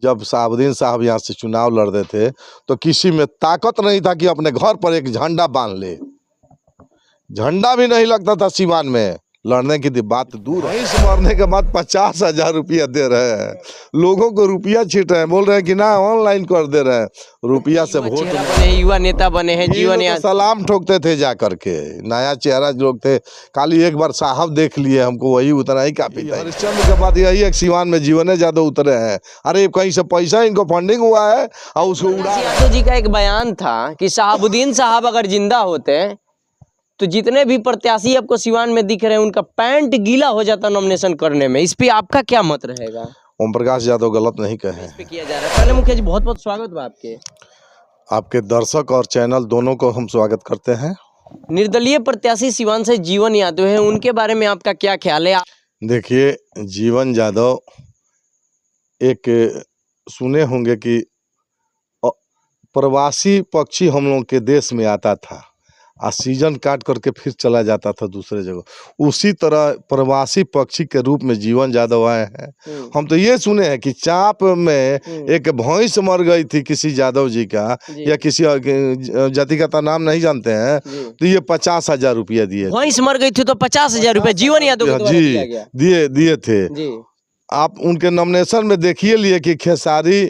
जब साहबुद्दीन साहब यहाँ से चुनाव लड़ रहे थे तो किसी में ताकत नहीं था कि अपने घर पर एक झंडा बांध ले। झंडा भी नहीं लगता था सीवान में, लड़ने की बात दूर है। इस मरने के बाद 50,000 रुपया दे रहे हैं, लोगों को रुपया छीट रहे हैं, बोल रहे हैं कि ना ऑनलाइन कर दे रहे हैं, रुपया से वोट बने, युवा नेता बने हैं, जीवन तो सलाम ठोकते थे जा करके। नया चेहरा लोग थे, खाली एक बार साहब देख लिए हमको, वही उतना ही काफी था। हरिश्चंद्र के बाद यही एक सीवान में जीवन यादव उतरे हैं। अरे कहीं से पैसा इनको फंडिंग हुआ है और उसको उड़ा। यादव जी का एक बयान था कि साहबुद्दीन साहब अगर जिंदा होते तो जितने भी प्रत्याशी आपको सिवान में दिख रहे हैं उनका पैंट गीला हो जाता नॉमिनेशन करने में। इस पे आपका क्या मत रहेगा? ओम प्रकाश यादव गलत नहीं कहे। इस पे किया जा रहा है। पहले मुखिया जी बहुत बहुत स्वागत बा आपके दर्शक और चैनल दोनों को हम स्वागत करते हैं। निर्दलीय प्रत्याशी सिवान से जीवन यादव है, उनके बारे में आपका क्या ख्याल है? देखिए, जीवन यादव एक सुने होंगे कि प्रवासी पक्षी हम लोग के देश में आता था और सीजन काट करके फिर चला जाता था दूसरे जगह। उसी तरह प्रवासी पक्षी के रूप में जीवन यादव आए हैं। हम तो ये सुने हैं कि चाप में एक भैंस मर गई थी किसी यादव जी का, या किसी जाति का नाम नहीं जानते हैं, तो ये 50,000 रुपया दिए। भैंस मर गई थी तो 50,000 रुपया जीवन यादव जी दिए थे। आप उनके नॉमिनेशन में देखिए लिए कि खेसारी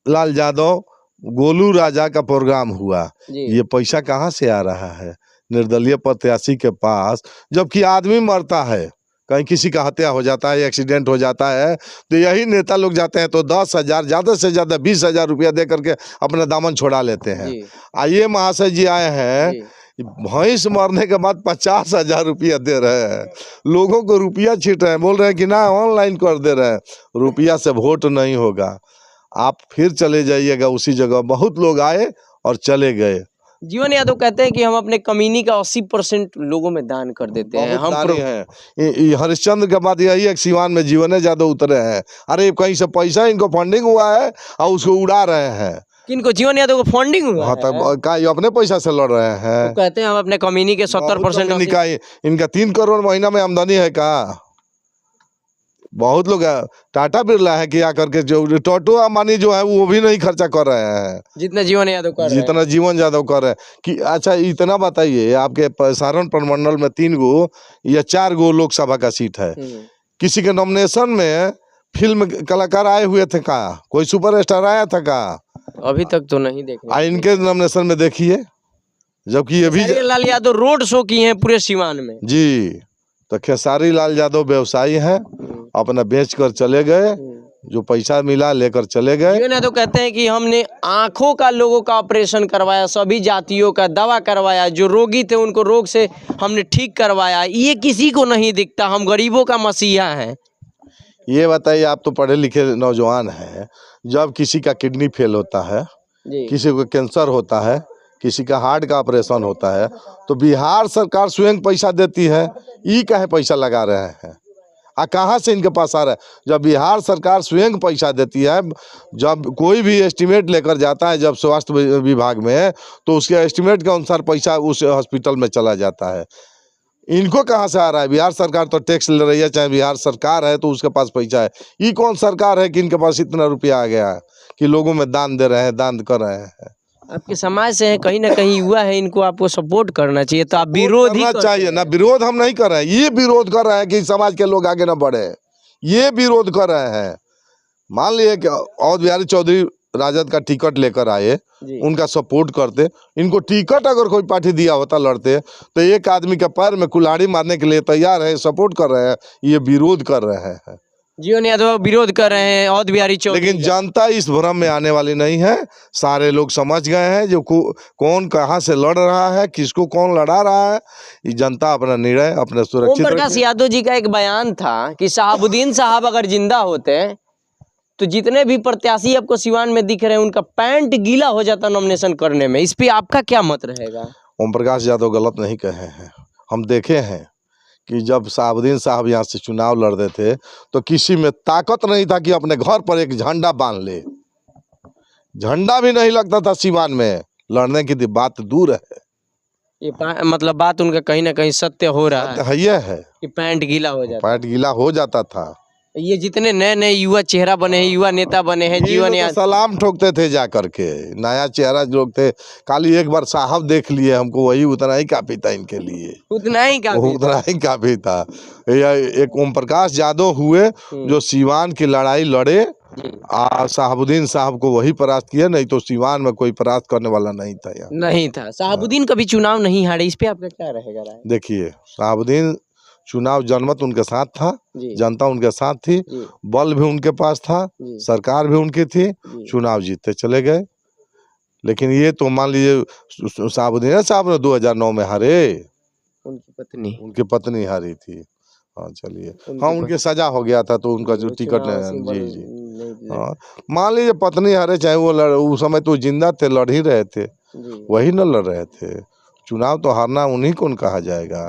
लाल यादव गोलू राजा का प्रोग्राम हुआ, ये पैसा कहाँ से आ रहा है निर्दलीय प्रत्याशी के पास? जबकि आदमी मरता है, कहीं किसी का हत्या हो जाता है, एक्सीडेंट हो जाता है, तो यही नेता लोग जाते हैं तो 10,000 ज़्यादा से ज़्यादा 20,000 रुपया दे करके अपना दामन छोड़ा लेते हैं। आइए महाशय जी आए हैं, भैंस मरने के बाद 50,000 रुपया दे रहे हैं, लोगों को रुपया छीट रहे हैं, बोल रहे हैं कि ना ऑनलाइन कर दे रहे हैं, रुपया से वोट नहीं होगा। आप फिर चले जाइएगा उसी जगह। बहुत लोग आए और चले गए। जीवन यादव कहते हैं कि हम अपने कमीनी का 80% लोगों में दान कर देते हैं। हम हैं हरिश्चंद्र के बाद यही एक सीवान में जीवन यादव उतरे हैं। अरे कहीं से पैसा इनको फंडिंग हुआ है और उसको उड़ा रहे हैं। किनको? जीवन यादव को फंडिंग हुआ है? का ये अपने पैसा से लड़ रहे हैं। तो कहते हैं हम अपने कमीनी के 70% इनका 3 करोड़ महीना में आमदनी है का? बहुत लोग टाटा बिरला है कि आकर के जो टोटो अम्बानी जो है वो भी नहीं खर्चा कर रहे हैं जितना जीवन यादव कर रहे हैं। जितना जीवन यादव कर रहे हैं। कि अच्छा इतना बताइए, आपके सारण प्रमंडल में 3 गो या 4 गो लोकसभा का सीट है, किसी के नॉमिनेशन में फिल्म कलाकार आए हुए थे का? कोई सुपरस्टार आया था का? अभी तक तो नहीं देखे। इनके नॉमिनेशन में देखिए, जबकि ये भी लाल यादव रोड शो किए हैं पूरे सीवान में। जी, तो खेसारी लाल यादव व्यवसायी हैं, अपना बेच कर चले गए, जो पैसा मिला लेकर चले गए। जीवन यादव कहते हैं कि हमने आंखों का लोगों का ऑपरेशन करवाया, सभी जातियों का दवा करवाया, जो रोगी थे उनको रोग से हमने ठीक करवाया, ये किसी को नहीं दिखता, हम गरीबों का मसीहा हैं। ये बताइए, आप तो पढ़े लिखे नौजवान हैं, जब किसी का किडनी फेल होता है, किसी को कैंसर होता है, किसी का हार्ट का ऑपरेशन होता है, तो बिहार सरकार स्वयं पैसा देती है। ये काहे पैसा लगा रहे हैं? कहाँ से इनके पास आ रहा है? जब बिहार सरकार स्वयं पैसा देती है, जब कोई भी एस्टिमेट लेकर जाता है जब स्वास्थ्य विभाग में, तो उसके एस्टिमेट के अनुसार पैसा उस हॉस्पिटल में चला जाता है। इनको कहाँ से आ रहा है? बिहार सरकार तो टैक्स ले रही है, चाहे बिहार सरकार है तो उसके पास पैसा है। ये कौन सरकार है कि इनके पास इतना रुपया आ गया है कि लोगों में दान दे रहे हैं, दान कर रहे हैं? आपके समाज से है, कहीं ना कहीं युवा है, इनको आपको सपोर्ट करना चाहिए। तो आप विरोध ही चाहिए ना? विरोध हम नहीं कर रहे हैं, ये विरोध कर रहे हैं कि समाज के लोग आगे ना बढ़े, ये विरोध कर रहे हैं। मान लिए कि अवध बिहारी चौधरी राजद का टिकट लेकर आए, उनका सपोर्ट करते, इनको टिकट अगर कोई पार्टी दिया होता लड़ते, तो एक आदमी के पैर में कुल्हाड़ी मारने के लिए तैयार है, सपोर्ट कर रहे हैं, ये विरोध कर रहे हैं। जीवन यादव विरोध कर रहे हैं अवध बिहारी चौधरी। लेकिन जनता इस भ्रम में आने वाली नहीं है। सारे लोग समझ गए हैं जो कौन कहां से लड़ रहा है, किसको कौन लड़ा रहा है। ये जनता अपना निर्णय अपने सुरक्षित। ओम प्रकाश यादव जी का एक बयान था कि साहबुद्दीन साहब अगर जिंदा होते तो जितने भी प्रत्याशी आपको सिवान में दिख रहे हैं उनका पैंट गीला हो जाता नॉमिनेशन करने में। इस पे आपका क्या मत रहेगा? ओम प्रकाश यादव गलत नहीं कहे हैं। हम देखे हैं कि जब साहबुद्दीन साहब यहाँ से चुनाव लड़ रहे थे तो किसी में ताकत नहीं था कि अपने घर पर एक झंडा बांध ले। झंडा भी नहीं लगता था सीवान में, लड़ने की बात दूर है। ये मतलब बात उनका कहीं ना कहीं सत्य हो रहा है। ये है कि पैंट गीला हो जाता, पैंट गीला हो जाता था। ये जितने नए नए युवा चेहरा बने हैं, युवा नेता बने हैं, ये जीवन लोग याद तो सलाम ठोकते थे जा करके, नया चेहरा लोग थे, खाली एक बार साहब देख लिए हमको, वही उतना ही काफी था इनके लिए, उतना ही काफी था। उतना ही काफी था। एक ओम प्रकाश यादव हुए जो सीवान की लड़ाई लड़े, शहाबुद्दीन साहब को वही परास्त किया, नहीं तो सीवान में कोई परास्त करने वाला नहीं था यहाँ। नहीं था। शहाबुद्दीन कभी चुनाव नहीं हारे, इस पे आपका क्या रहेगा राय? देखिए, शहाबुद्दीन चुनाव जनमत उनके साथ था, जी जनता उनके साथ थी, जी बल भी उनके पास था, जी सरकार भी उनकी थी, जी। चुनाव जीतते चले गए। लेकिन ये तो मान लीजिए शहाबुद्दीन साहब ने 2009 में हारे, उनकी पत्नी हारी थी। हाँ चलिए, हाँ उनके सजा हो गया था तो उनका जो टिकट जी जी, हाँ मान लीजिए पत्नी हारे, चाहे वो उस समय तो जिंदा थे, लड़ ही रहे थे, वही न लड़ रहे थे। चुनाव तो हारना उन्हीं को कहा जाएगा।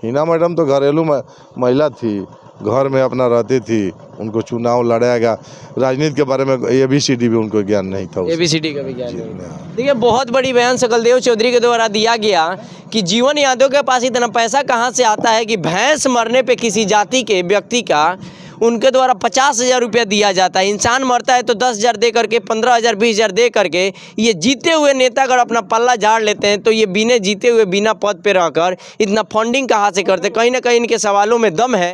हिना मैडम तो घरेलू महिला थी, घर में अपना रहती थी, उनको चुनाव लड़ाएगा, राजनीति के बारे में ABCD भी उनको ज्ञान नहीं था। ABCD का भी ज्ञान नहीं था। देखिए, बहुत बड़ी बयान सकलदेव चौधरी के द्वारा दिया गया कि जीवन यादव के पास इतना पैसा कहाँ से आता है कि भैंस मरने पे किसी जाति के व्यक्ति का उनके द्वारा 50,000 रुपया दिया जाता है। इंसान मरता है तो 10,000 दे करके, 15,000 20,000 दे करके ये जीते हुए नेता अगर अपना पल्ला झाड़ लेते हैं तो ये बिना जीते हुए बिना पद पे रहकर इतना फंडिंग कहाँ से करते? कहीं ना कहीं इनके सवालों में दम है।